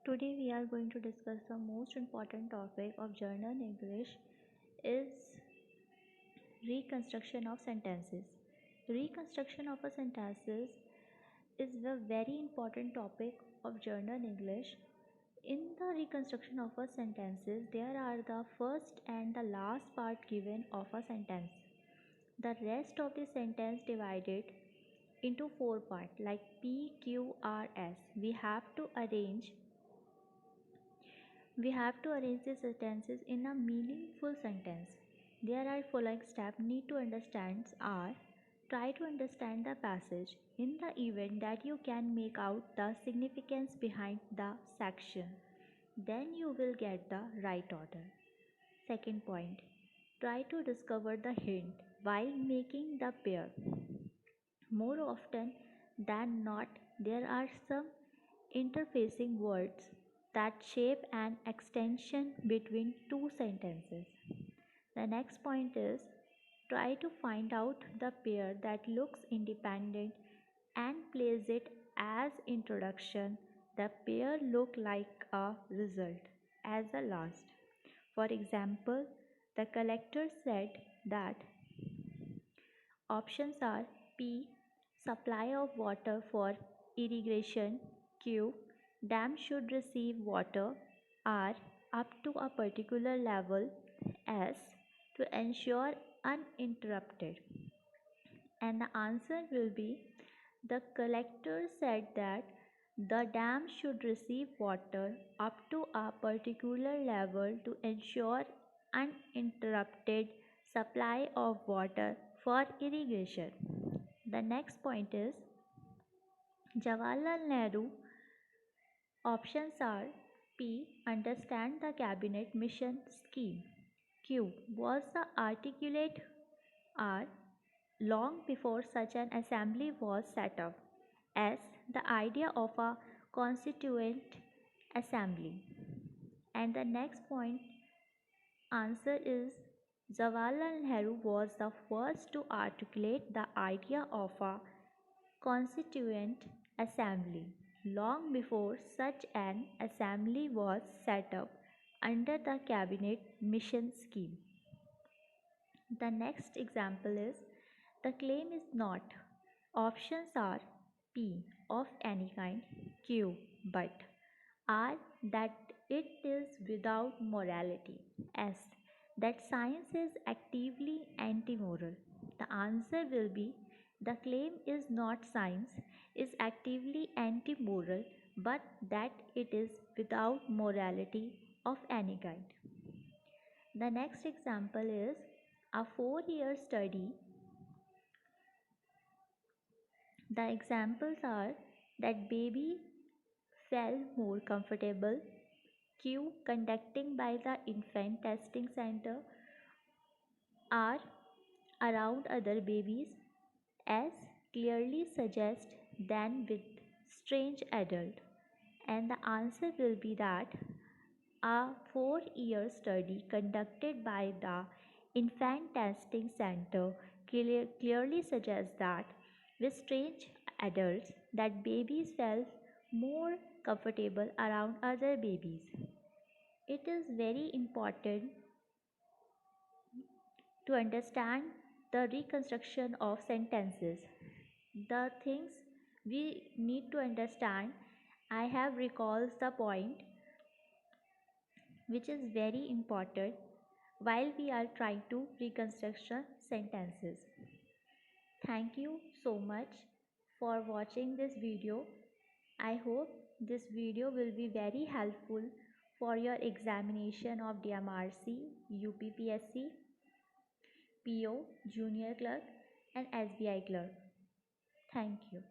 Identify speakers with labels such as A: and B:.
A: Today we are going to discuss the most important topic of journal English is reconstruction of sentences. Reconstruction of a sentences is a very important topic of journal English. In the reconstruction of a sentences, there are the first and the last part given of a sentence. The rest of the sentence divided into four parts like P, Q, R, S. We have to arrange the sentences in a meaningful sentence. There are following steps need to understand are: try to understand the passage in the event that you can make out the significance behind the section. Then you will get the right order. Second point, try to discover the hint while making the pair. More often than not, there are some interfacing words that shape an extension between two sentences. The next point is try to find out the pair that looks independent and place it as introduction. The pair look like a result as the last. For example, the collector said that options are P. Supply of water for irrigation. Q. Dam should receive water. R. Up to a particular level. S. To ensure uninterrupted. And the answer will be the collector said that the dam should receive water up to a particular level to ensure uninterrupted supply of water for irrigation. The next point is Jawaharlal Nehru. Options are P. Understand the cabinet mission scheme. Q. Was the articulate. R. Long before such an assembly was set up. S. The idea of a constituent assembly. And the next point answer is Jawaharlal Nehru was the first to articulate the idea of a constituent assembly long before such an assembly was set up under the cabinet mission scheme. The next example is the claim is not. Options are P. Of any kind. Q. But. R. That it is without morality. S. That science is actively anti-moral. The answer will be the claim is not science is actively anti-moral but that it is without morality of any kind. The next example is a 4-year study. The examples are that baby felt more comfortable. Q. Conducting by the infant testing center. R. Around other babies. S. Clearly suggest than with strange adult. And the answer will be that a 4-year study conducted by the infant testing center clearly suggests that with strange adults that babies felt more comfortable around other babies. It is very important to understand the reconstruction of sentences. The things we need to understand, I have recalled the point which is very important while we are trying to reconstruct sentences. Thank you so much for watching this video. I hope this video will be very helpful for your examination of DMRC, UPPSC, PO, Junior Clerk and SBI Clerk. Thank you.